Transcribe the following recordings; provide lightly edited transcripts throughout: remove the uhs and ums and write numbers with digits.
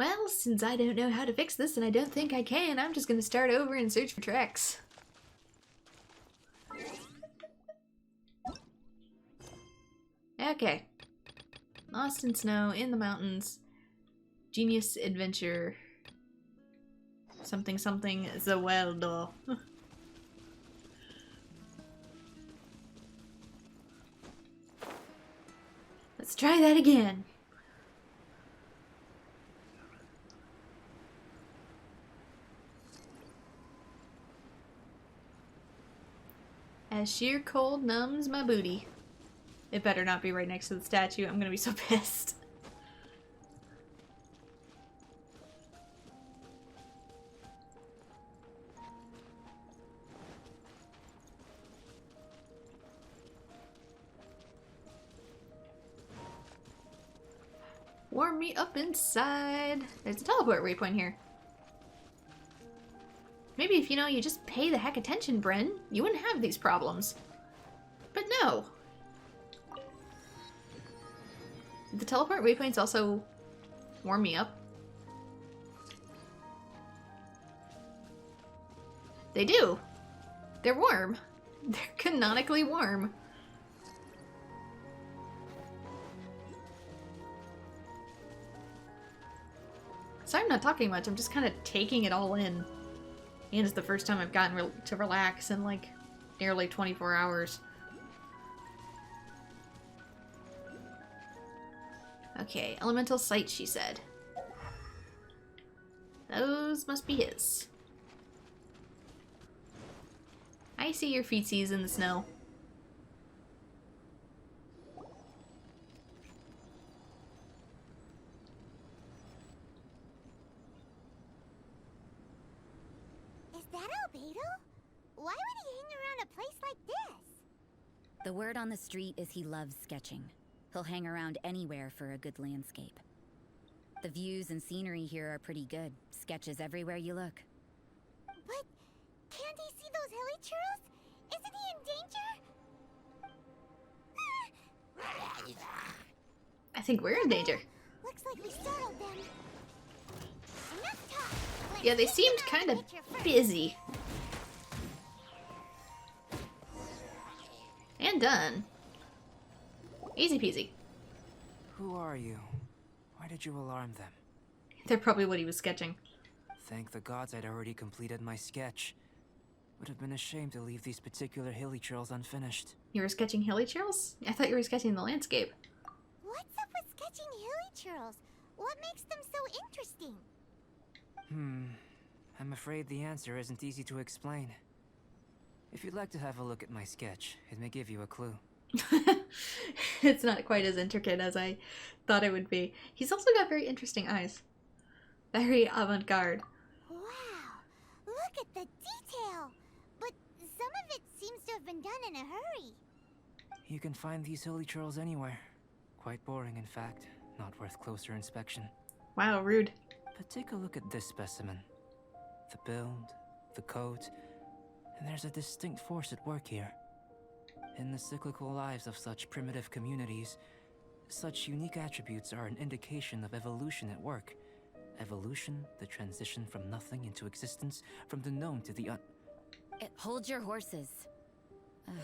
Well, since I don't know how to fix this and I don't think I can, I'm just gonna start over and search for tracks. Okay. Lost in snow, in the mountains. Genius adventure. Something something Zaweldo. Let's try that again. As sheer cold numbs my booty. It better not be right next to the statue. I'm gonna be so pissed. Warm me up inside. There's a teleport waypoint here. Maybe if, you just pay the heck attention, Bryn, you wouldn't have these problems. But no. The teleport waypoints also warm me up. They do. They're warm. They're canonically warm. Sorry I'm not talking much, I'm just kind of taking it all in. And it's the first time I've gotten to relax in like nearly 24 hours. Okay, elemental sight, she said. Those must be his. I see your feetsies in the snow. Is that Albedo? Why would he hang around a place like this? The word on the street is he loves sketching. He'll hang around anywhere for a good landscape. The views and scenery here are pretty good. Sketches everywhere you look. But can't he see those hilichurls? Isn't he in danger? I think we're in danger. Looks like we startled them. Enough talk. Yeah, they seemed kind of busy. And done. Easy peasy. Who are you? Why did you alarm them? They're probably what he was sketching. Thank the gods I'd already completed my sketch. Would have been a shame to leave these particular hilichurls unfinished. You were sketching hilichurls? I thought you were sketching the landscape. What's up with sketching hilichurls? What makes them so interesting? I'm afraid the answer isn't easy to explain. If you'd like to have a look at my sketch, it may give you a clue. It's not quite as intricate as I thought it would be. He's also got very interesting eyes. Very avant-garde. Wow, look at the detail! But some of it seems to have been done in a hurry. You can find these hilichurls anywhere. Quite boring, in fact. Not worth closer inspection. Wow, rude. But take a look at this specimen. The build, the coat, and there's a distinct force at work here. In the cyclical lives of such primitive communities, such unique attributes are an indication of evolution at work. Evolution, the transition from nothing into existence, from the known to the Hold your horses. Ugh,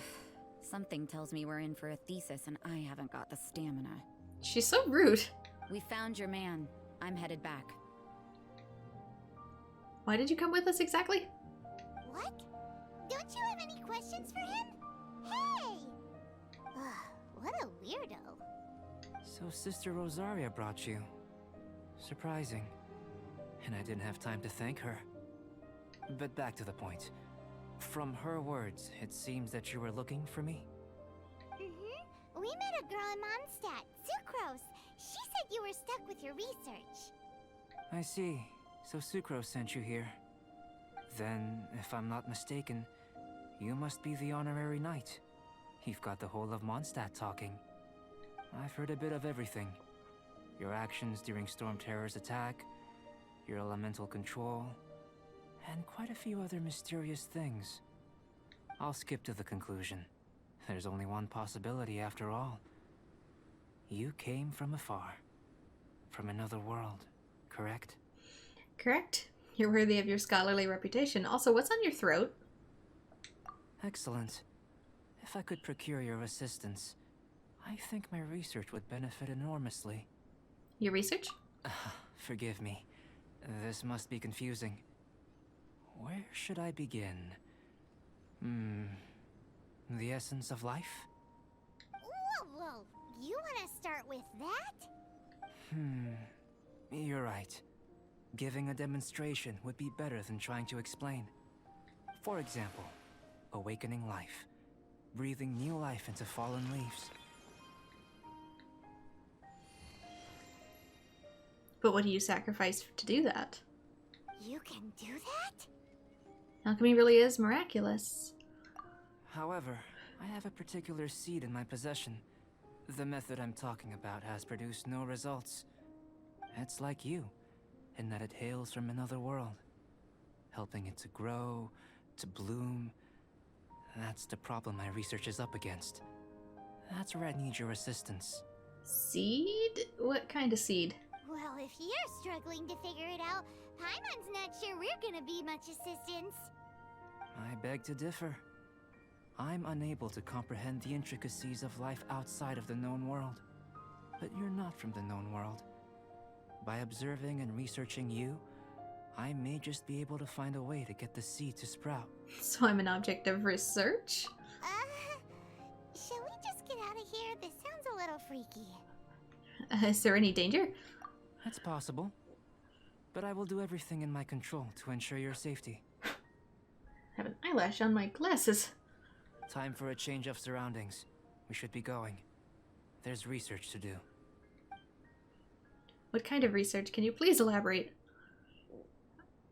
something tells me we're in for a thesis and I haven't got the stamina. She's so rude. We found your man. I'm headed back. Why did you come with us exactly? What? Don't you have any questions for him? Hey! What a weirdo. So Sister Rosaria brought you. Surprising. And I didn't have time to thank her. But back to the point. From her words, it seems that you were looking for me? We met a girl in Mondstadt, Sucrose. She said you were stuck with your research. I see. So Sucrose sent you here. Then, if I'm not mistaken, you must be the honorary knight. You've got the whole of Mondstadt talking. I've heard a bit of everything. Your actions during Storm Terror's attack, your elemental control, and quite a few other mysterious things. I'll skip to the conclusion. There's only one possibility after all. You came from afar. From another world. correct? Correct. You're worthy of your scholarly reputation. Also, what's on your throat? Excellent. If I could procure your assistance, I think my research would benefit enormously. Your research? Forgive me. This must be confusing. Where should I begin? The essence of life? Whoa. You want to start with that? You're right. Giving a demonstration would be better than trying to explain. For example, awakening life. Breathing new life into fallen leaves. But what do you sacrifice to do that? You can do that? Alchemy really is miraculous. However, I have a particular seed in my possession. The method I'm talking about has produced no results. It's like you, in that it hails from another world. Helping it to grow, to bloom. That's the problem my research is up against. That's where I need your assistance. Seed? What kind of seed? Well, if you're struggling to figure it out, Paimon's not sure we're gonna be much assistance. I beg to differ. I'm unable to comprehend the intricacies of life outside of the known world. But you're not from the known world. By observing and researching you, I may just be able to find a way to get the seed to sprout. So I'm an object of research? Shall we just get out of here? This sounds a little freaky. Is there any danger? That's possible. But I will do everything in my control to ensure your safety. I have an eyelash on my glasses. Time for a change of surroundings. We should be going. There's research to do. What kind of research? Can you please elaborate?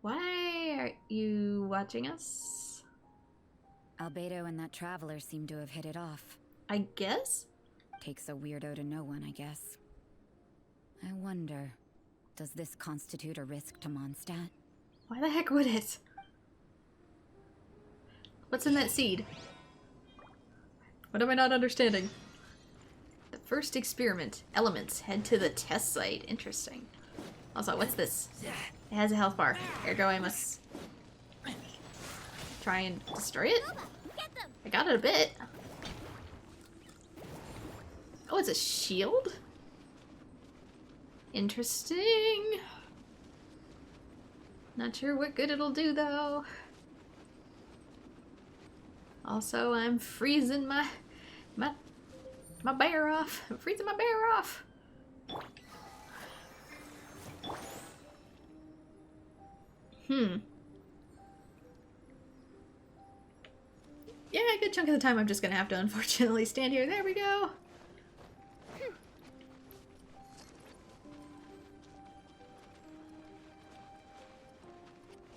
Why are you watching us? Albedo and that traveler seem to have hit it off. I guess? Takes a weirdo to know one, I guess. I wonder, does this constitute a risk to Mondstadt? Why the heck would it? What's in that seed? What am I not understanding? The first experiment. Elements. Head to the test site. Interesting. Also, what's this? It has a health bar. Ergo, I must try and destroy it? I got it a bit. Oh, it's a shield? Interesting. Not sure what good it'll do, though. Also, I'm freezing my bear off. I'm freezing my bear off. Yeah, a good chunk of the time I'm just gonna have to unfortunately stand here. There we go.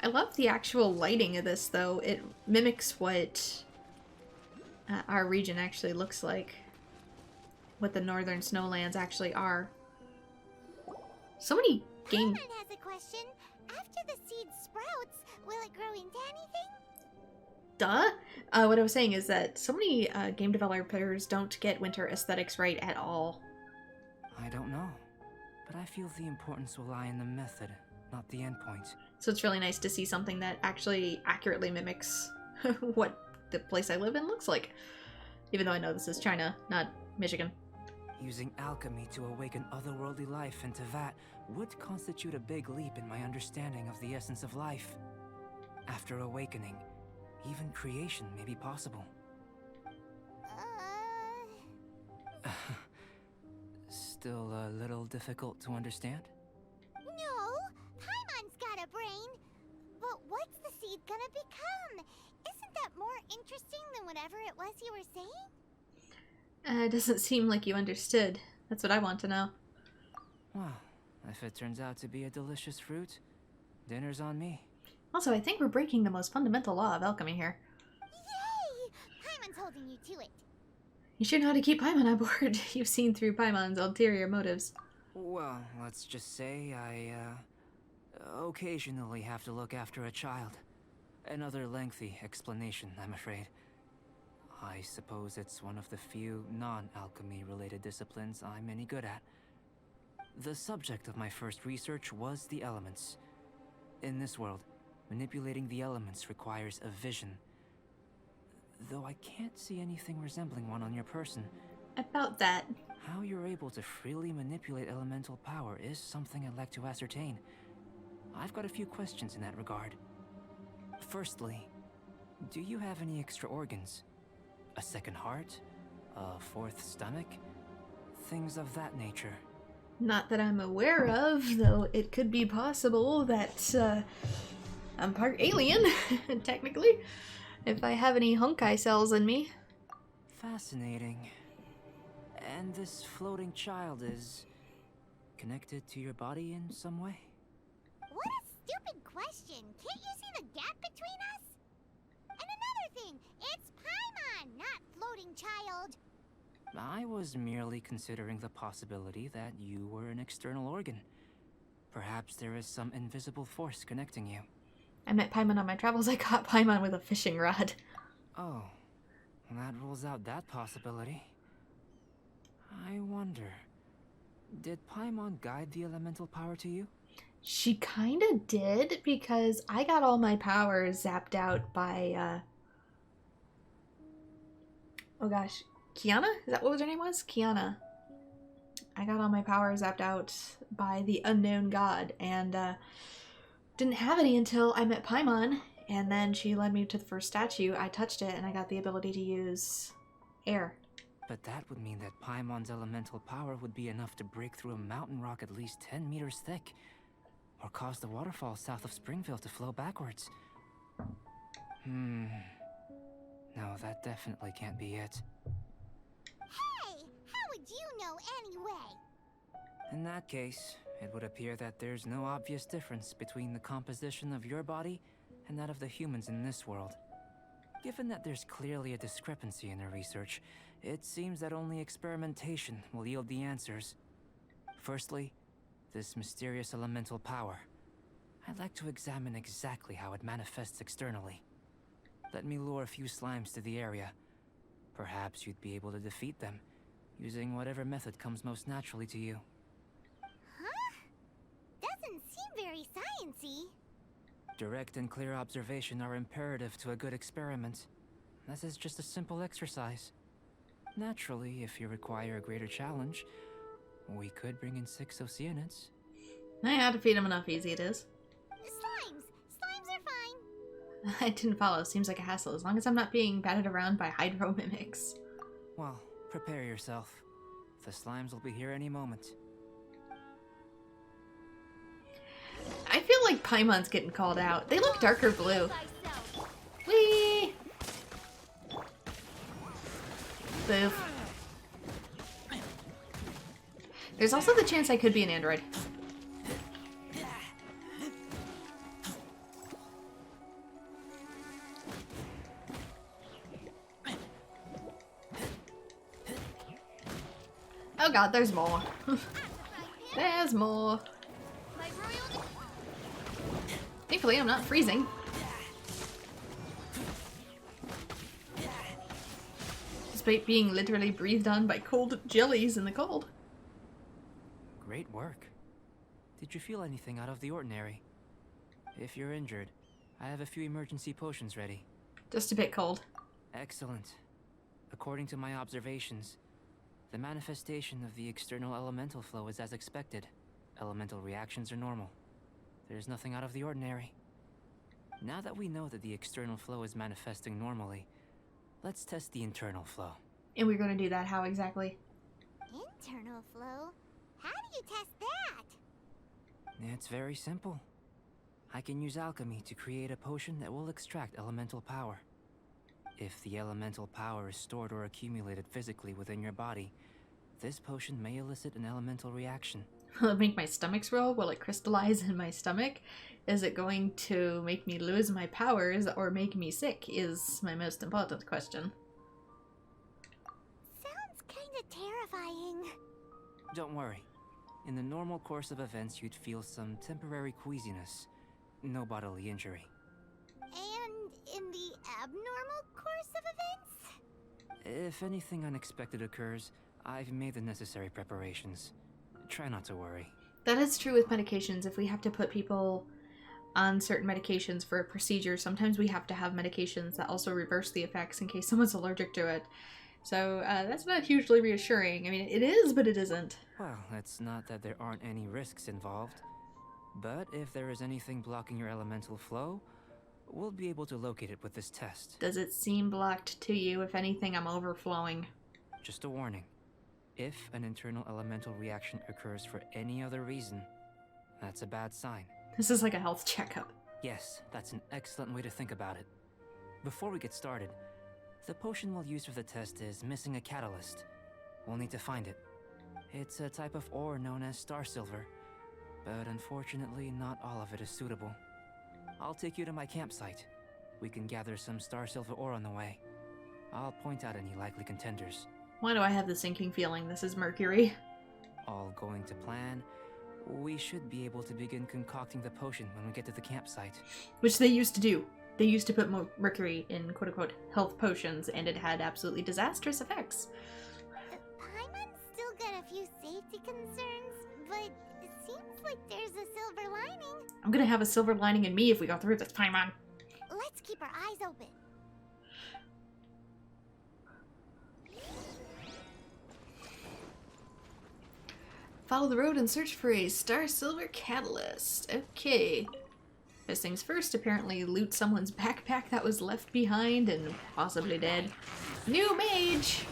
I love the actual lighting of this, though. It mimics what our region actually looks like. What the northern snowlands actually are. So many game... Paimon has a question. After the seed sprouts, will it grow into anything? Duh! What I was saying is that so many game developers don't get winter aesthetics right at all. I don't know, but I feel the importance will lie in the method, not the endpoint. So it's really nice to see something that actually accurately mimics what the place I live in looks like. Even though I know this is China, not Michigan. Using alchemy to awaken otherworldly life into that would constitute a big leap in my understanding of the essence of life. After awakening, even creation may be possible. Still a little difficult to understand? No, Paimon's got a brain. But what's the seed gonna become? Isn't that more interesting than whatever it was you were saying? It doesn't seem like you understood. That's what I want to know. Well, if it turns out to be a delicious fruit, dinner's on me. Also, I think we're breaking the most fundamental law of alchemy here. Yay! Paimon's holding you to it. You sure know how to keep Paimon on board. You've seen through Paimon's ulterior motives. Well, let's just say I, occasionally have to look after a child. Another lengthy explanation, I'm afraid. I suppose it's one of the few non-alchemy related disciplines I'm any good at. The subject of my first research was the elements. In this world, manipulating the elements requires a vision. Though I can't see anything resembling one on your person. About that. How you're able to freely manipulate elemental power is something I'd like to ascertain. I've got a few questions in that regard. Firstly, do you have any extra organs? A second heart? A fourth stomach? Things of that nature. Not that I'm aware of, though it could be possible that I'm part alien, technically, if I have any honkai cells in me. Fascinating. And this floating child is connected to your body in some way? What a stupid question. Can't you see the gap between us? And another thing, it's Paimon, not floating child. I was merely considering the possibility that you were an external organ. Perhaps there is some invisible force connecting you. I met Paimon on my travels. I caught Paimon with a fishing rod. Oh, that rules out that possibility. I wonder, did Paimon guide the elemental power to you? She kinda did, because I got all my powers zapped out by, oh gosh, Kiana? Is that what her name was? Kiana. I got all my powers zapped out by the unknown god, and, didn't have any until I met Paimon, and then she led me to the first statue. I touched it, and I got the ability to use air. But that would mean that Paimon's elemental power would be enough to break through a mountain rock at least 10 meters thick, or cause the waterfall south of Springville to flow backwards. No, that definitely can't be it. Hey, how would you know anyway? In that case, it would appear that there's no obvious difference between the composition of your body and that of the humans in this world. Given that there's clearly a discrepancy in the research, it seems that only experimentation will yield the answers. Firstly, this mysterious elemental power. I'd like to examine exactly how it manifests externally. Let me lure a few slimes to the area. Perhaps you'd be able to defeat them, using whatever method comes most naturally to you. Huh? Doesn't seem very sciencey. Direct and clear observation are imperative to a good experiment. This is just a simple exercise. Naturally, if you require a greater challenge, we could bring in 6 Oceanids. I had to feed him enough easy it is. Slimes! Slimes are fine. I didn't follow. Seems like a hassle, as long as I'm not being batted around by hydro mimics. Well, prepare yourself. The slimes will be here any moment. I feel like Paimon's getting called out. They look darker blue. Whee! Boof. There's also the chance I could be an android. Oh god, there's more. There's more. Thankfully, I'm not freezing. Despite being literally breathed on by cold jellies in the cold. Great work. Did you feel anything out of the ordinary? If you're injured, I have a few emergency potions ready. Just a bit cold. Excellent. According to my observations, the manifestation of the external elemental flow is as expected. Elemental reactions are normal. There's nothing out of the ordinary. Now that we know that the external flow is manifesting normally, let's test the internal flow. And we're going to do that how exactly? Internal flow? How do you test that? It's very simple. I can use alchemy to create a potion that will extract elemental power. If the elemental power is stored or accumulated physically within your body, this potion may elicit an elemental reaction. Will it make my stomach swirl? Will it crystallize in my stomach? Is it going to make me lose my powers or make me sick is my most important question. Sounds kinda terrifying. Don't worry. In the normal course of events, you'd feel some temporary queasiness. No bodily injury. And in the abnormal course of events? If anything unexpected occurs, I've made the necessary preparations. try not to worry. That is true with medications. If we have to put people on certain medications for a procedure, sometimes we have to have medications that also reverse the effects in case someone's allergic to it. So that's not hugely reassuring. I mean, it is, but it isn't. Well, it's not that there aren't any risks involved. But if there is anything blocking your elemental flow, we'll be able to locate it with this test. Does it seem blocked to you? If anything, I'm overflowing. Just a warning. If an internal elemental reaction occurs for any other reason, that's a bad sign. This is like a health checkup. Yes, that's an excellent way to think about it. Before we get started, the potion we'll use for the test is missing a catalyst. We'll need to find it. It's a type of ore known as star silver, but unfortunately not all of it is suitable. I'll take you to my campsite. We can gather some star silver ore on the way. I'll point out any likely contenders. Why do I have the sinking feeling this is mercury? All going to plan, we should be able to begin concocting the potion when we get to the campsite. Which they used to do. They used to put mercury in quote-unquote health potions, and it had absolutely disastrous effects. Paimon's still got a few safety concerns, but it seems like there's a silver lining. I'm gonna have a silver lining in me if we go through this, Paimon. Let's keep our eyes open. Follow the road and search for a star silver catalyst. Okay. First things first, apparently loot someone's backpack that was left behind and possibly dead. New mage!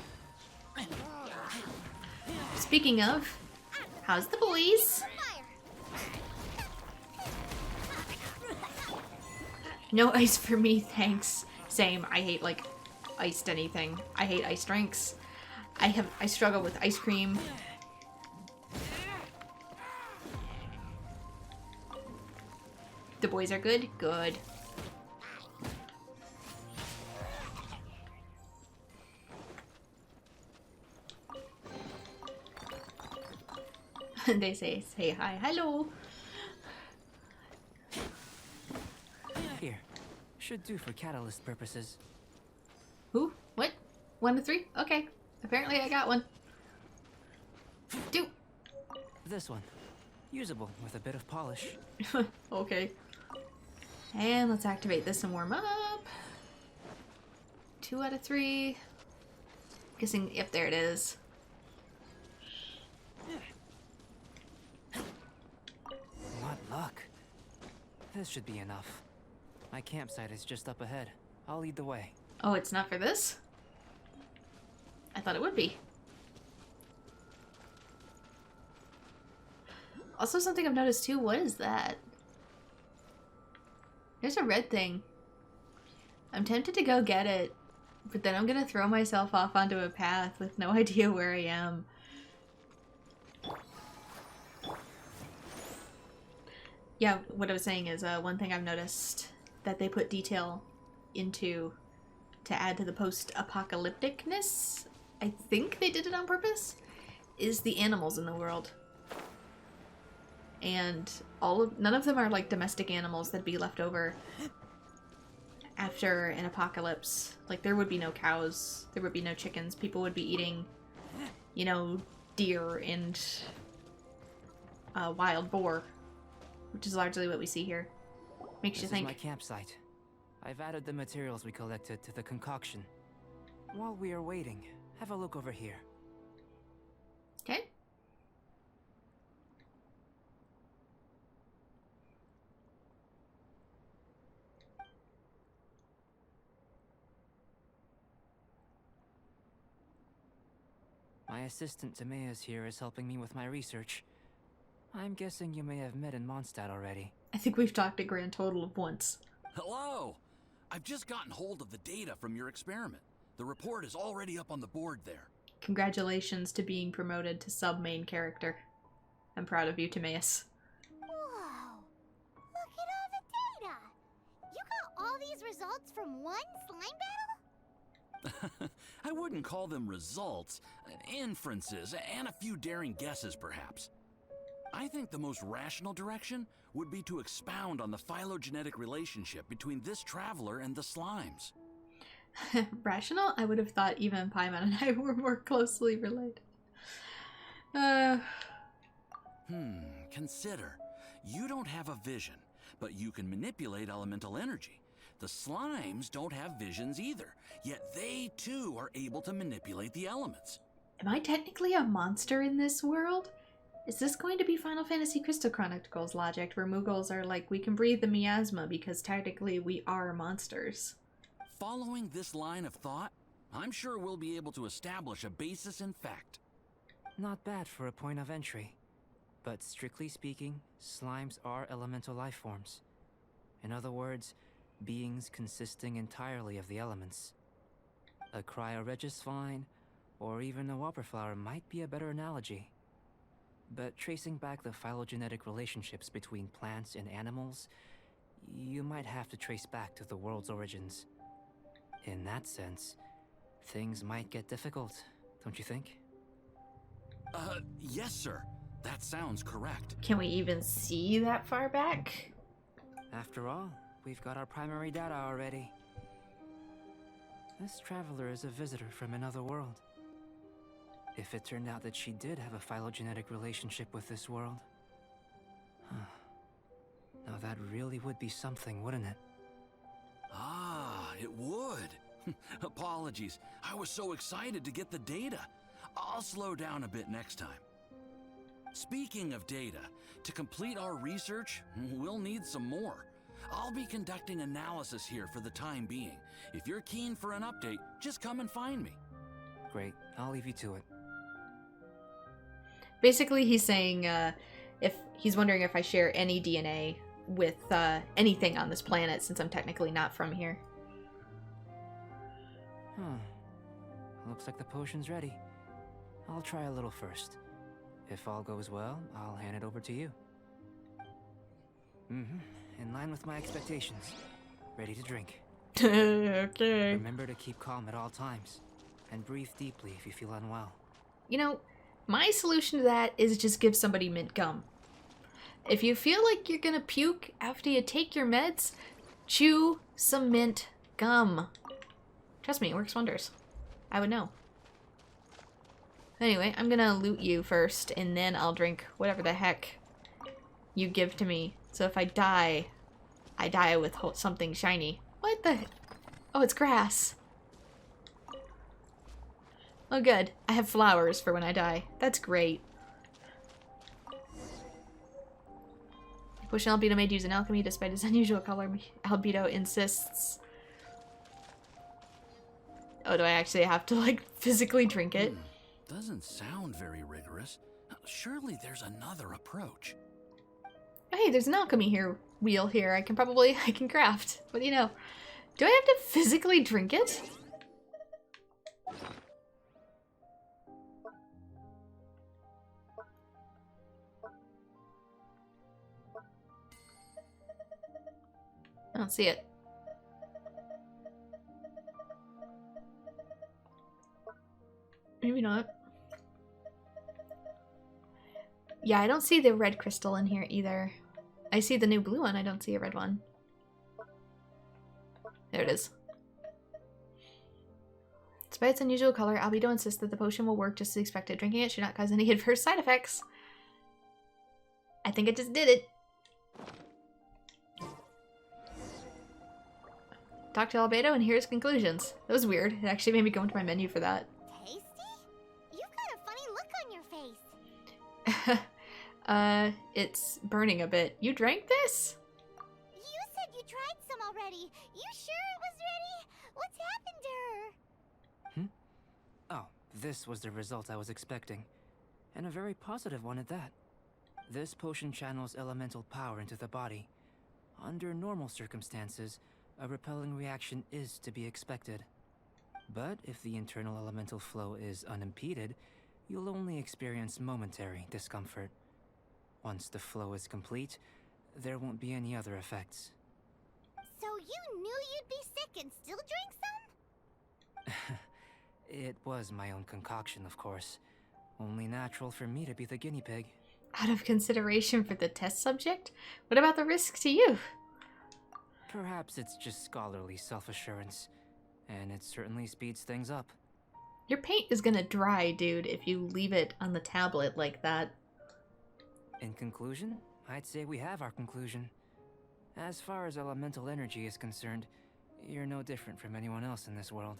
Speaking of, how's the boys? No ice for me, thanks. Same, I hate like iced anything. I hate iced drinks. I struggle with ice cream. The boys are good? Good. They say hi, hello. Here, should do for catalyst purposes. Who? What? 1 to 3? Okay. Apparently I got one. Do. This one. Usable with a bit of polish. Okay. And let's activate this and warm up. 2 out of 3. Guessing, yep, there it is. What luck. This should be enough. My campsite is just up ahead. I'll lead the way. Oh, it's not for this? I thought it would be. Also, something I've noticed too, what is that? There's a red thing. I'm tempted to go get it, but then I'm gonna throw myself off onto a path with no idea where I am. Yeah, what I was saying is one thing I've noticed that they put detail into to add to the post-apocalypticness, I think they did it on purpose, is the animals in the world. And none of them are like domestic animals that'd be left over after an apocalypse. Like there would be no cows, there would be no chickens. People would be eating, you know, deer and wild boar, which is largely what we see here. Makes you think. This is my campsite. I've added the materials we collected to the concoction. While we are waiting, have a look over here. Okay. My assistant Timaeus here is helping me with my research. I'm guessing you may have met in Mondstadt already. I think we've talked a grand total of once. Hello! I've just gotten hold of the data from your experiment. The report is already up on the board there. Congratulations to being promoted to sub-main character. I'm proud of you, Timaeus. Whoa! Look at all the data! You got all these results from one slime battle? I wouldn't call them results, inferences, and a few daring guesses perhaps. I think the most rational direction would be to expound on the phylogenetic relationship between this traveler and the slimes. Rational? I would have thought even Paimon and I were more closely related. Consider. You don't have a vision, but you can manipulate elemental energy. The slimes don't have visions either, yet they too are able to manipulate the elements. Am I technically a monster in this world? Is this going to be Final Fantasy Crystal Chronicles logic, where Muggles are like, we can breathe the miasma because technically we are monsters? Following this line of thought, I'm sure we'll be able to establish a basis in fact. Not bad for a point of entry. But strictly speaking, slimes are elemental life forms. In other words, beings consisting entirely of the elements. A cryoregis vine, or even a wildflower might be a better analogy. But tracing back the phylogenetic relationships between plants and animals, you might have to trace back to the world's origins. In that sense, things might get difficult, don't you think? Yes, sir. That sounds correct. Can we even see that far back? After all, we've got our primary data already. This traveler is a visitor from another world. If it turned out that she did have a phylogenetic relationship with this world, now that really would be something, wouldn't it? Ah, it would. Apologies. I was so excited to get the data. I'll slow down a bit next time. Speaking of data, to complete our research, we'll need some more. I'll be conducting analysis here for the time being. If you're keen for an update, just come and find me. Great, I'll leave you to it. Basically, he's saying if he's wondering if I share any DNA with anything on this planet, since I'm technically not from here. Looks like the potion's ready. I'll try a little first. If all goes well, I'll hand it over to you. In line with my expectations. Ready to drink. Okay. Remember to keep calm at all times. And breathe deeply if you feel unwell. You know, my solution to that is just give somebody mint gum. If you feel like you're gonna puke after you take your meds, chew some mint gum. Trust me, it works wonders. I would know. Anyway, I'm gonna loot you first, and then I'll drink whatever the heck you give to me. So if I die with something shiny. What the? Oh, it's grass. Oh, good. I have flowers for when I die. That's great. Potion Albedo made use in alchemy despite its unusual color. Albedo insists. Oh, do I actually have to, like, physically drink it? Doesn't sound very rigorous. Surely there's another approach. Oh, hey, there's an alchemy wheel here. I can craft. What do you know? Do I have to physically drink it? I don't see it. Maybe not. Yeah, I don't see the red crystal in here either. I see the new blue one, I don't see a red one. There it is. Despite its unusual color, Albedo insists that the potion will work just as expected. Drinking it should not cause any adverse side effects. I think it just did it. Talk to Albedo and hear his conclusions. That was weird. It actually made me go into my menu for that. Tasty? You've got a funny look on your face. It's burning a bit. You drank this? You said you tried some already. You sure it was ready? What's happened to her? Oh, this was the result I was expecting. And a very positive one at that. This potion channels elemental power into the body. Under normal circumstances, a repelling reaction is to be expected. But if the internal elemental flow is unimpeded, you'll only experience momentary discomfort. Once the flow is complete, there won't be any other effects. So you knew you'd be sick and still drank some? It was my own concoction, of course. Only natural for me to be the guinea pig. Out of consideration for the test subject? What about the risk to you? Perhaps it's just scholarly self-assurance, and it certainly speeds things up. Your paint is gonna dry, dude, if you leave it on the tablet like that. In conclusion, I'd say we have our conclusion. As far as elemental energy is concerned, you're no different from anyone else in this world.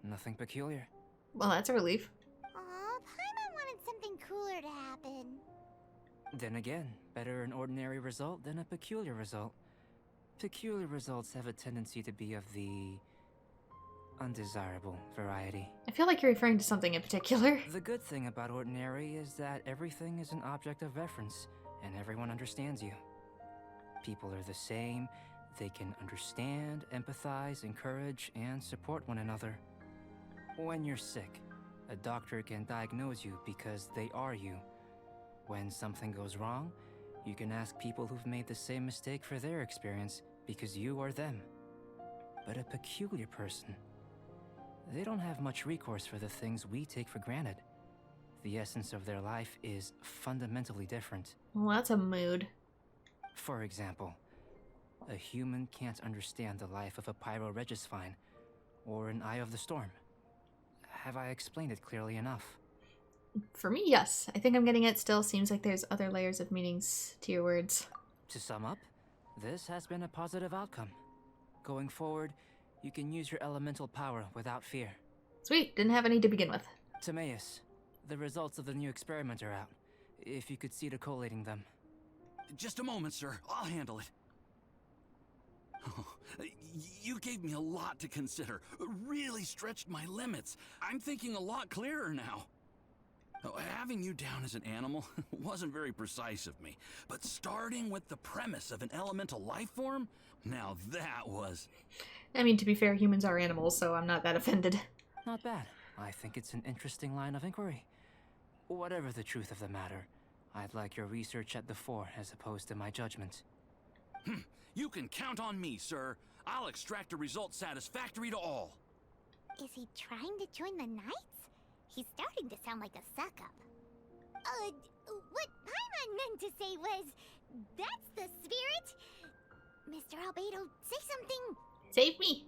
Nothing peculiar. Well, that's a relief. Aw, Paimon wanted something cooler to happen. Then again, better an ordinary result than a peculiar result. Peculiar results have a tendency to be of the undesirable variety. I feel like you're referring to something in particular. The good thing about ordinary is that everything is an object of reference, and everyone understands you. People are the same. They can understand, empathize, encourage, and support one another. When you're sick, a doctor can diagnose you because they are you. When something goes wrong, you can ask people who've made the same mistake for their experience because you are them. But a peculiar person, they don't have much recourse for the things we take for granted. The essence of their life is fundamentally different. Well, that's a mood. For example, a human can't understand the life of a pyroregisvine or an Eye of the Storm. Have I explained it clearly enough? For me, yes. I think I'm getting it. Still seems like there's other layers of meanings to your words. To sum up, this has been a positive outcome. Going forward, you can use your elemental power without fear. Sweet. Didn't have any to begin with. Timaeus, the results of the new experiment are out. If you could see to collating them. Just a moment, sir. I'll handle it. Oh, you gave me a lot to consider. Really stretched my limits. I'm thinking a lot clearer now. Oh, having you down as an animal wasn't very precise of me, but starting with the premise of an elemental life form, now that was... I mean, to be fair, humans are animals, so I'm not that offended. Not bad. I think it's an interesting line of inquiry. Whatever the truth of the matter, I'd like your research at the fore as opposed to my judgment. You can count on me, sir. I'll extract a result satisfactory to all. Is he trying to join the Knights? He's starting to sound like a suck-up. What Paimon meant to say was, that's the spirit. Mr. Albedo, say something. Save me!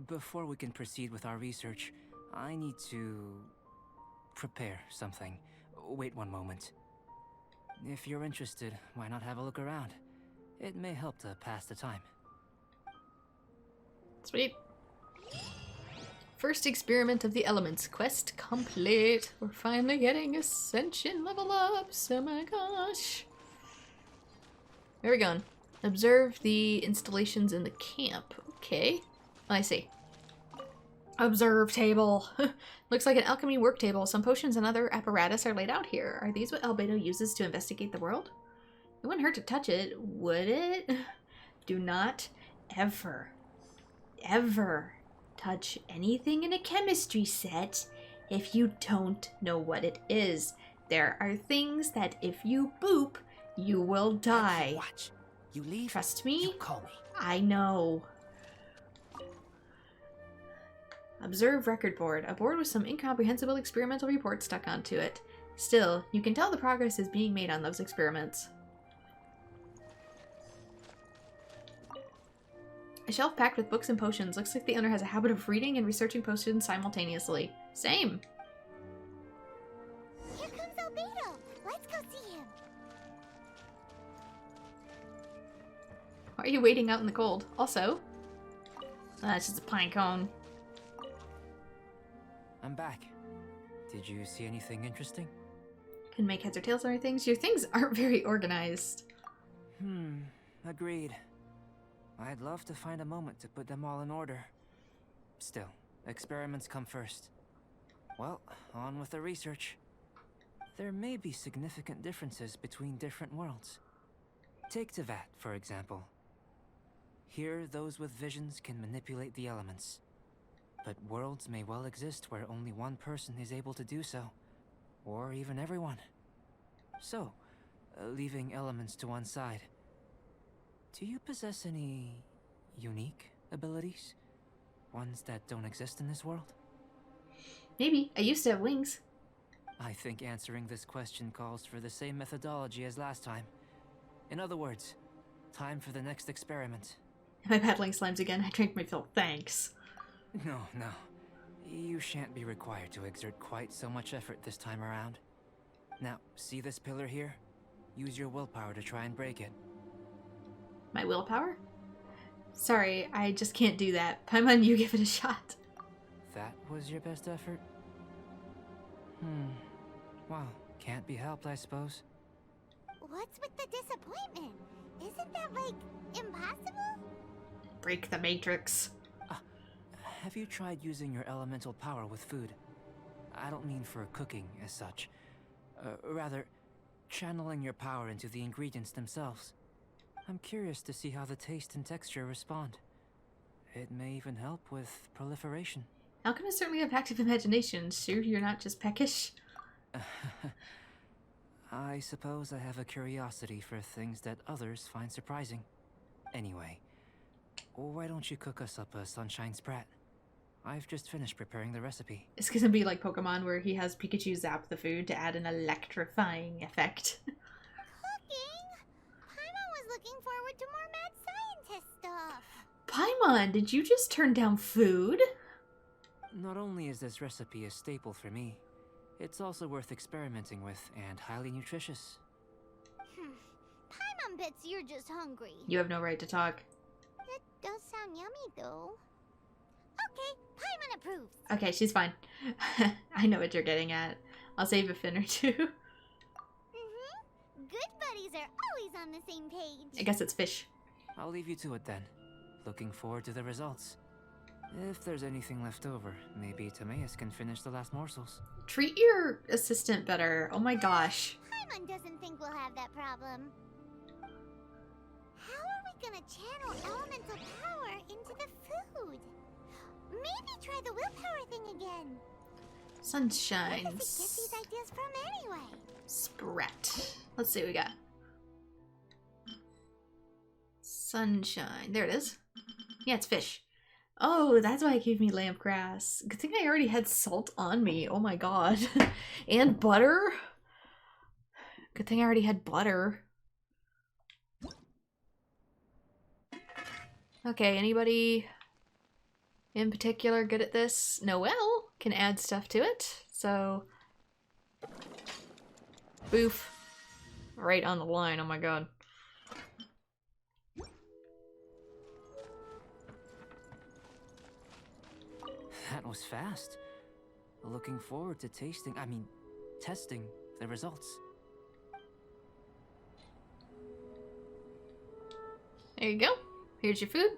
Before we can proceed with our research, I need to... prepare something. Wait one moment. If you're interested, why not have a look around? It may help to pass the time. Sweet. First experiment of the elements. Quest complete. We're finally getting ascension level ups. Oh my gosh. Where are we going? Observe the installations in the camp. Okay. I see. Observe table. Looks like an alchemy work table. Some potions and other apparatus are laid out here. Are these what Albedo uses to investigate the world? It wouldn't hurt to touch it, would it? Do not ever touch anything in a chemistry set if you don't know what it is. There are things that if you boop, you will die. Watch. You leave. Trust me? You call me. I know. Observe record board. A board with some incomprehensible experimental reports stuck onto it. Still, you can tell the progress is being made on those experiments. A shelf packed with books and potions. Looks like the owner has a habit of reading and researching potions simultaneously. Same. Here comes Albedo. Let's go see him. Why are you waiting out in the cold? Also, it's just a pine cone. I'm back. Did you see anything interesting? Can make heads or tails on your things. Your things aren't very organized. Agreed. I'd love to find a moment to put them all in order. Still, experiments come first. Well, on with the research. There may be significant differences between different worlds. Take Tevat, for example. Here, those with visions can manipulate the elements. But worlds may well exist where only one person is able to do so. Or even everyone. So, leaving elements to one side, do you possess any unique abilities? Ones that don't exist in this world? Maybe. I used to have wings. I think answering this question calls for the same methodology as last time. In other words, time for the next experiment. Am I battling slimes again? I drank my fill. Thanks. No. You shan't be required to exert quite so much effort this time around. Now, see this pillar here? Use your willpower to try and break it. My willpower? Sorry, I just can't do that. Paimon, you give it a shot. That was your best effort? Well, can't be helped, I suppose. What's with the disappointment? Isn't that, like, impossible? Break the matrix. Have you tried using your elemental power with food? I don't mean for cooking as such. Rather, channeling your power into the ingredients themselves. I'm curious to see how the taste and texture respond. It may even help with proliferation. Alchemists certainly have active imaginations. Sure, you're not just peckish. I suppose I have a curiosity for things that others find surprising. Anyway, why don't you cook us up a sunshine sprat? I've just finished preparing the recipe. It's gonna be like Pokemon where he has Pikachu zap the food to add an electrifying effect. Cooking? Paimon was looking forward to more mad scientist stuff. Paimon, did you just turn down food? Not only is this recipe a staple for me, it's also worth experimenting with and highly nutritious. Paimon bets you're just hungry. You have no right to talk. It does sound yummy, though. Okay, Paimon approves. Okay, she's fine. I know what you're getting at. I'll save a fin or two. Good buddies are always on the same page. I guess it's fish. I'll leave you to it then. Looking forward to the results. If there's anything left over, maybe Timaeus can finish the last morsels. Treat your assistant better. Oh my gosh. Paimon doesn't think we'll have that problem. How are we gonna channel elemental power into the food? Maybe try the willpower thing again. Sunshine. Where does it get these ideas from anyway? Sprat. Let's see what we got. Sunshine. There it is. Yeah, it's fish. Oh, that's why it gave me lamp grass. Good thing I already had salt on me. Oh my god. And butter. Good thing I already had butter. Okay, anybody in particular good at this? Noelle can add stuff to it, so... Boof. Right on the line, oh my god. That was fast. Looking forward to testing the results. There you go. Here's your food.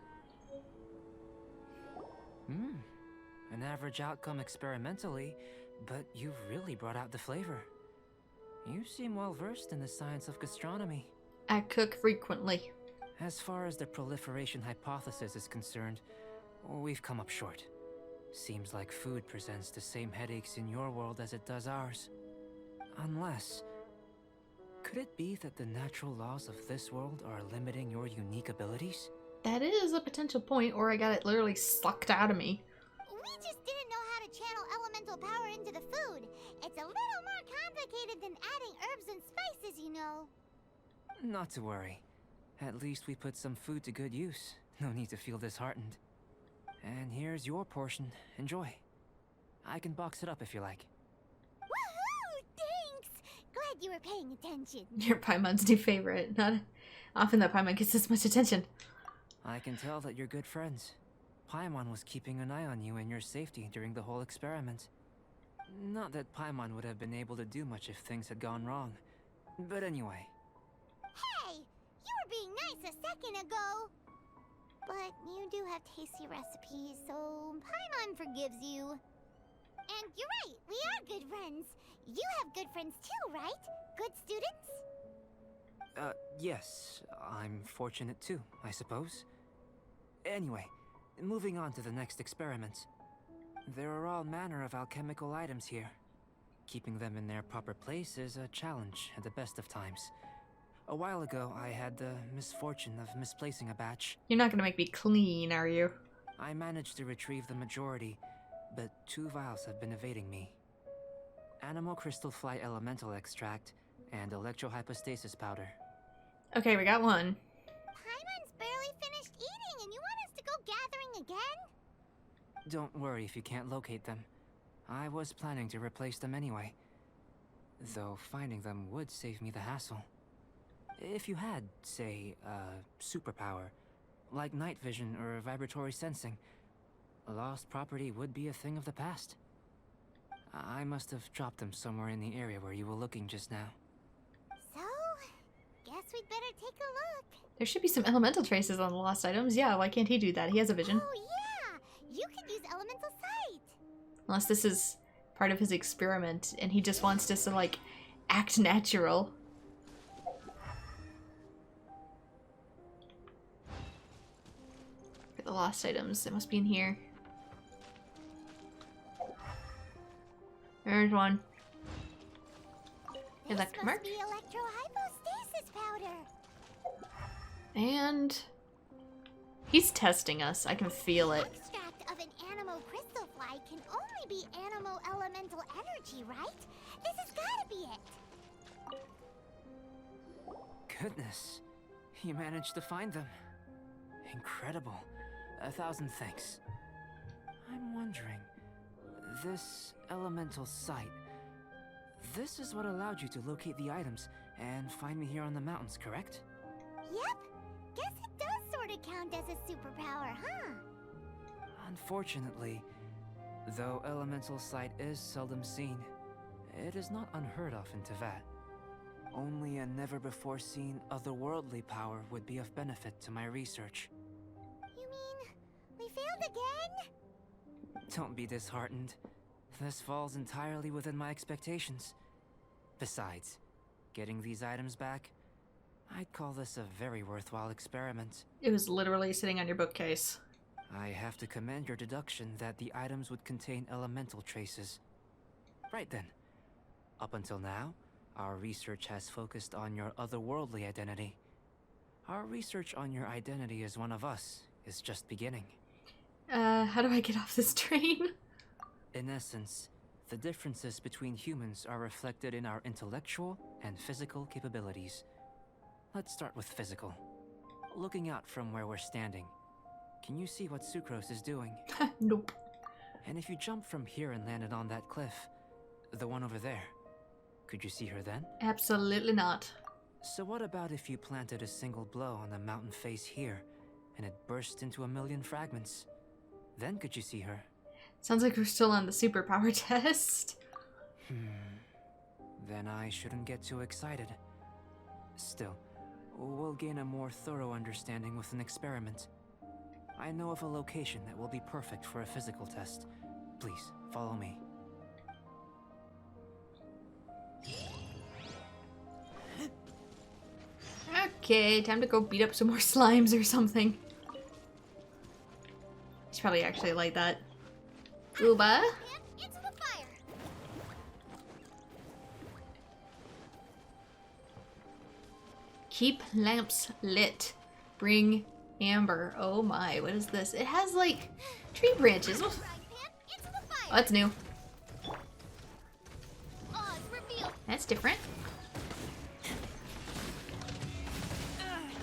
An average outcome experimentally, but you've really brought out the flavor. You seem well versed in the science of gastronomy. I cook frequently. As far as the proliferation hypothesis is concerned, we've come up short. Seems like food presents the same headaches in your world as it does ours. Unless... could it be that the natural laws of this world are limiting your unique abilities? That is a potential point, or I got it literally sucked out of me. We just didn't know how to channel elemental power into the food. It's a little more complicated than adding herbs and spices, you know. Not to worry. At least we put some food to good use. No need to feel disheartened. And here's your portion. Enjoy. I can box it up if you like. Woohoo! Thanks! Glad you were paying attention. You're Paimon's new favorite. Not often that Paimon gets this much attention. I can tell that you're good friends. Paimon was keeping an eye on you and your safety during the whole experiment. Not that Paimon would have been able to do much if things had gone wrong. But anyway. Hey! You were being nice a second ago! But you do have tasty recipes, so Paimon forgives you. And you're right, we are good friends. You have good friends too, right? Good students? Yes. I'm fortunate too, I suppose. Anyway, moving on to the next experiment. There are all manner of alchemical items here. Keeping them in their proper place is a challenge at the best of times. A while ago, I had the misfortune of misplacing a batch. You're not gonna make me clean, are you? I managed to retrieve the majority, but 2 vials have been evading me. Animal crystal fly elemental extract and electrohypostasis powder. Okay, we got one. Paimon's barely finished eating and you want us to go gathering again? Don't worry if you can't locate them. I was planning to replace them anyway. though finding them would save me the hassle. If you had, say, a superpower, like night vision or vibratory sensing, lost property would be a thing of the past. I must have dropped them somewhere in the area where you were looking just now. So, guess we'd better take a look. There should be some elemental traces on the lost items. Yeah, why can't he do that? He has a vision. Oh yeah! You could use elemental sight! Unless this is part of his experiment and he just wants us to, like, act natural. Look at the lost items. They must be in here. There's one. This Electric must mark. be electrohypostasis powder. And he's testing us. I can feel it. Extract of an animo crystal fly can only be animo elemental energy, right? This has gotta be it. Goodness, you managed to find them. Incredible. 1,000 thanks. I'm wondering, this elemental sight, this is what allowed you to locate the items and find me here on the mountains, correct? Yep. Guess it does sort of count as a superpower, huh? Unfortunately, though elemental sight is seldom seen, it is not unheard of in Teyvat. Only a never-before-seen otherworldly power would be of benefit to my research. You mean we failed again? Don't be disheartened. This falls entirely within my expectations. Besides, getting these items back, I'd call this a very worthwhile experiment. It was literally sitting on your bookcase. I have to commend your deduction that the items would contain elemental traces. Right then. Up until now, our research has focused on your otherworldly identity. Our research on your identity as one of us is just beginning. How do I get off this train? In essence, the differences between humans are reflected in our intellectual and physical capabilities. Let's start with physical. Looking out from where we're standing, can you see what Sucrose is doing? Nope. And if you jump from here and landed on that cliff, the one over there, could you see her then? Absolutely not. So what about if you planted a single blow on the mountain face here, and it burst into a million fragments? Then could you see her? Sounds like we're still on the superpower test. Then I shouldn't get too excited. Still, we'll gain a more thorough understanding with an experiment. I know of a location that will be perfect for a physical test. Please, follow me. Okay, time to go beat up some more slimes or something. He's probably actually like that. Gooba? Into the fire. Keep lamps lit. Bring amber. Oh my, what is this? It has like tree branches. Oh, Right, Pam. Into the fire. that's new. Oz revealed. That's different.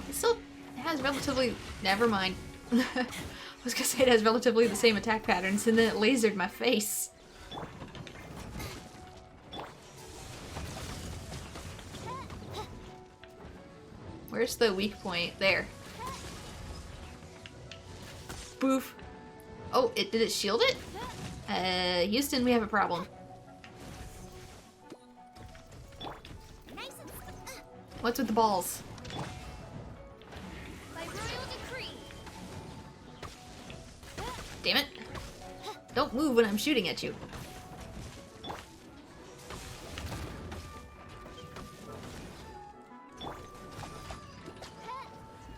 It still has relatively... Never mind. I was gonna say it has relatively the same attack patterns, and then it lasered my face. Where's the weak point? There. Boof. Oh, did it shield it? Houston, we have a problem. Nice and What's with the balls? by royal decree. Damn it. Don't move when I'm shooting at you.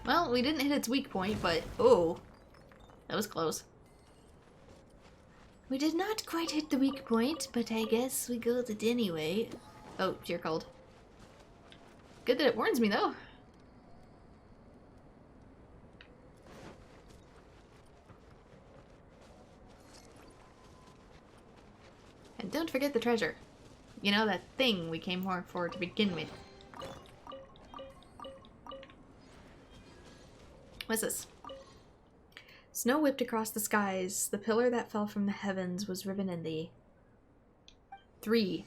Well, we didn't hit its weak point, but... Oh. That was close. We did not quite hit the weak point, but I guess we got it anyway. Oh, you're cold. Good that it warns me, though. And don't forget the treasure. You know, that thing we came here for to begin with. What's this? Snow whipped across the skies. The pillar that fell from the heavens was riven in thee. 3.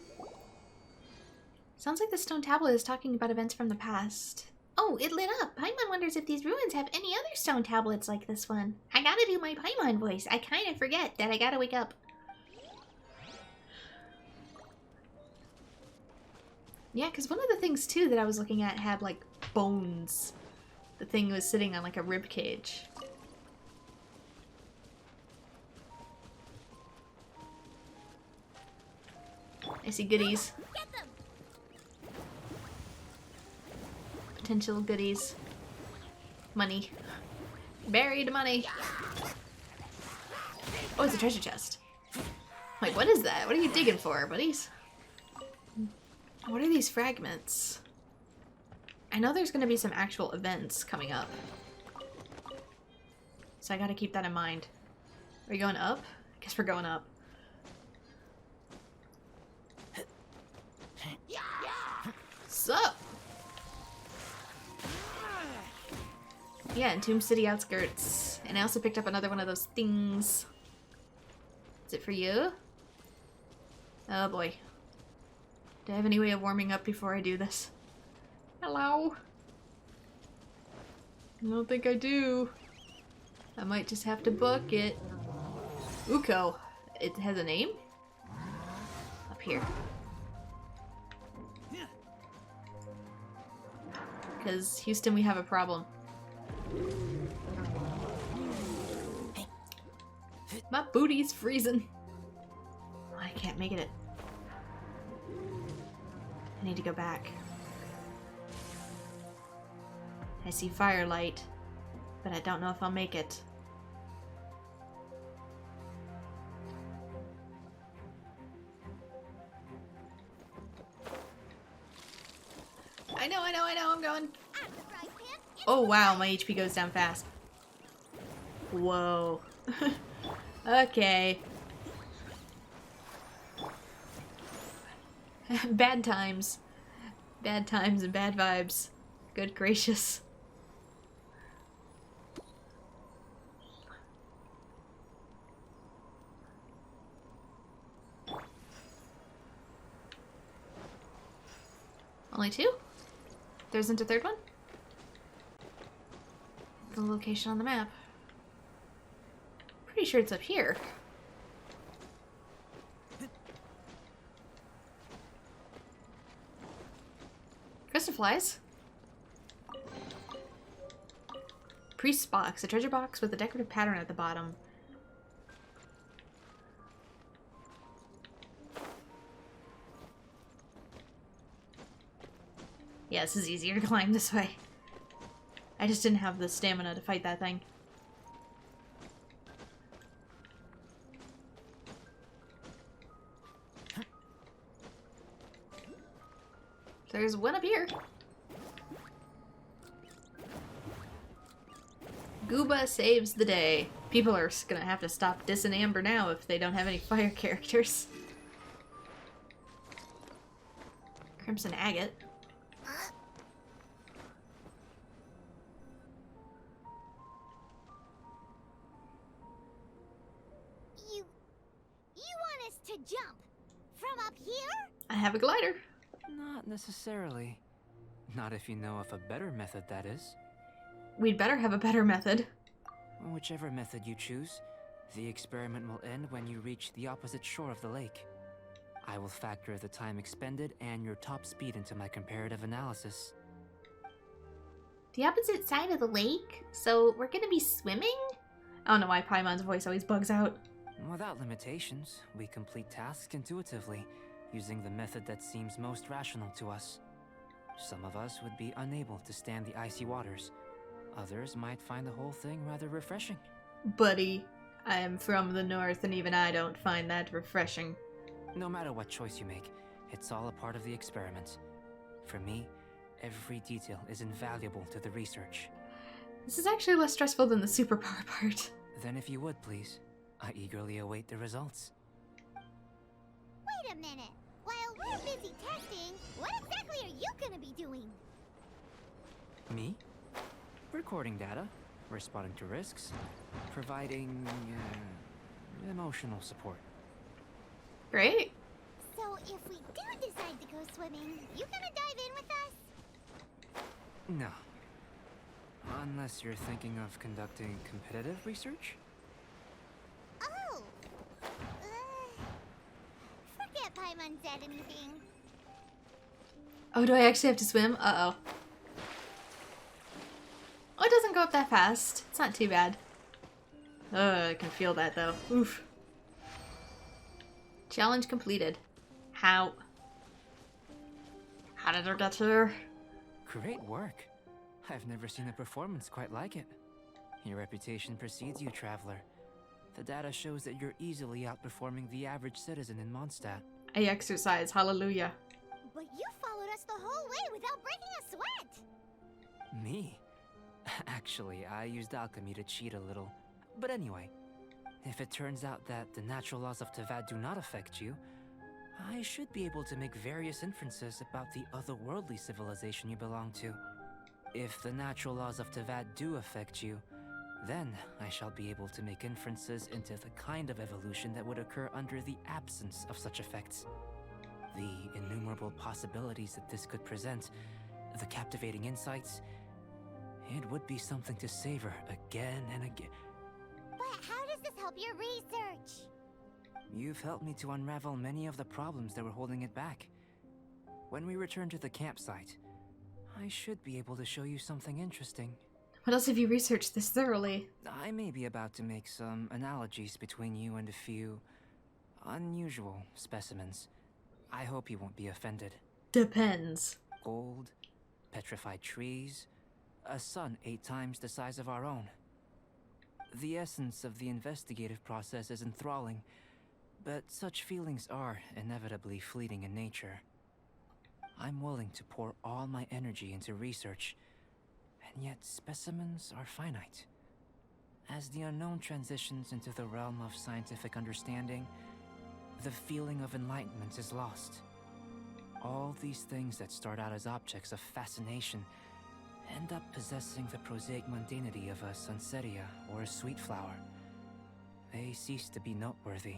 Sounds like the stone tablet is talking about events from the past. Oh, it lit up. Paimon wonders if these ruins have any other stone tablets like this one. I gotta do my Paimon voice. I kind of forget that I gotta wake up. Yeah, because one of the things, too, that I was looking at had, like, bones. The thing was sitting on, like, a rib cage. I see goodies. Potential goodies. Money. Buried money. Oh, it's a treasure chest. Wait, what is that? What are you digging for, buddies? What are these fragments? I know there's gonna be some actual events coming up. So I gotta keep that in mind. Are we going up? I guess we're going up. Sup? Yeah, in Tomb City outskirts. And I also picked up another one of those things. Is it for you? Oh boy. Do I have any way of warming up before I do this? Hello? I don't think I do. I might just have to book it. Uko. It has a name? Up here. Because Houston, we have a problem. My booty's freezing. I can't make it. I need to go back. I see firelight, but I don't know if I'll make it. I know, I'm going. Oh wow, my HP goes down fast. Whoa. Okay. Bad times. Bad times and bad vibes. Good gracious. Only two? There isn't a third one? The location on the map. Pretty sure it's up here. Crystal flies. Priest's box. A treasure box with a decorative pattern at the bottom. Yeah, this is easier to climb this way. I just didn't have the stamina to fight that thing. There's one up here. Gooba saves the day. People are gonna have to stop dissing Amber now if they don't have any fire characters. Crimson agate. You want us to jump from up here? I have a glider. Not necessarily. Not if you know of a better method, that is. We'd better have a better method. Whichever method you choose, the experiment will end when you reach the opposite shore of the lake. I will factor the time expended and your top speed into my comparative analysis. The opposite side of the lake? So we're gonna be swimming? I don't know why Paimon's voice always bugs out. Without limitations, we complete tasks intuitively, using the method that seems most rational to us. Some of us would be unable to stand the icy waters. Others might find the whole thing rather refreshing. Buddy, I am from the north and even I don't find that refreshing. No matter what choice you make, it's all a part of the experiment. For me, every detail is invaluable to the research. This is actually less stressful than the superpower part. Then if you would, please, I eagerly await the results. Wait a minute. While we're busy testing, what exactly are you gonna be doing? Me? Recording data, responding to risks, providing emotional support. Great. So if we do decide decide to go swimming, you gonna dive in with us? No. Unless you're thinking of conducting competitive research? Oh! Forget Paimon said anything. Oh, do I actually have to swim? Uh-oh. Oh, it doesn't go up that fast. It's not too bad. I can feel that, though. Oof. Challenge completed. How? How did I get here? Great work. I've never seen a performance quite like it. Your reputation precedes you, Traveler. The data shows that you're easily outperforming the average citizen in Mondstadt. I exercise. Hallelujah. But you followed us the whole way without breaking a sweat! Me? Actually, I used alchemy to cheat a little. But anyway, if it turns out that the natural laws of Tavad do not affect you, I should be able to make various inferences about the otherworldly civilization you belong to. If the natural laws of Tavad do affect you, then I shall be able to make inferences into the kind of evolution that would occur under the absence of such effects. The innumerable possibilities that this could present, the captivating insights, it would be something to savor again and again. But how does this help your research? You've helped me to unravel many of the problems that were holding it back. When we return to the campsite, I should be able to show you something interesting. What else have you researched this thoroughly? I may be about to make some analogies between you and a few unusual specimens. I hope you won't be offended. Depends. Gold, petrified trees, a sun 8 times the size of our own. The essence of the investigative process is enthralling, but such feelings are inevitably fleeting in nature. I'm willing to pour all my energy into research, and yet specimens are finite. As the unknown transitions into the realm of scientific understanding, the feeling of enlightenment is lost. All these things that start out as objects of fascination end up possessing the prosaic mundanity of a sunsetia or a sweet flower. They cease to be noteworthy.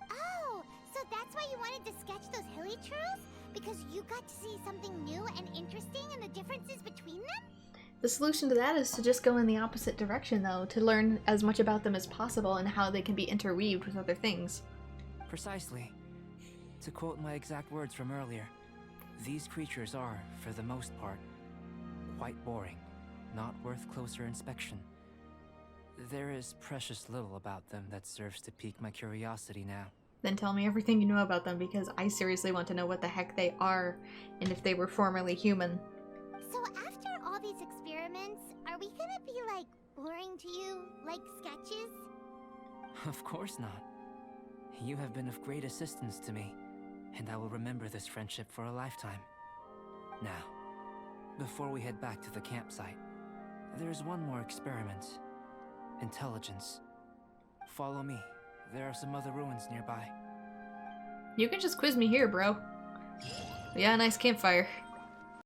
Oh, so that's why you wanted to sketch those hilly trails? Because you got to see something new and interesting and the differences between them? The solution to that is to just go in the opposite direction, though, to learn as much about them as possible and how they can be interweaved with other things. Precisely. To quote my exact words from earlier, these creatures are, for the most part, quite boring, not worth closer inspection. There is precious little about them that serves to pique my curiosity now. Then tell me everything you know about them, because I seriously want to know what the heck they are, and if they were formerly human. So after all these experiments, are we gonna be, like, boring to you? Like sketches? Of course not. You have been of great assistance to me, and I will remember this friendship for a lifetime. Now, before we head back to the campsite, there's one more experiment. Intelligence. Follow me. There are some other ruins nearby. You can just quiz me here, bro. Yeah, nice campfire.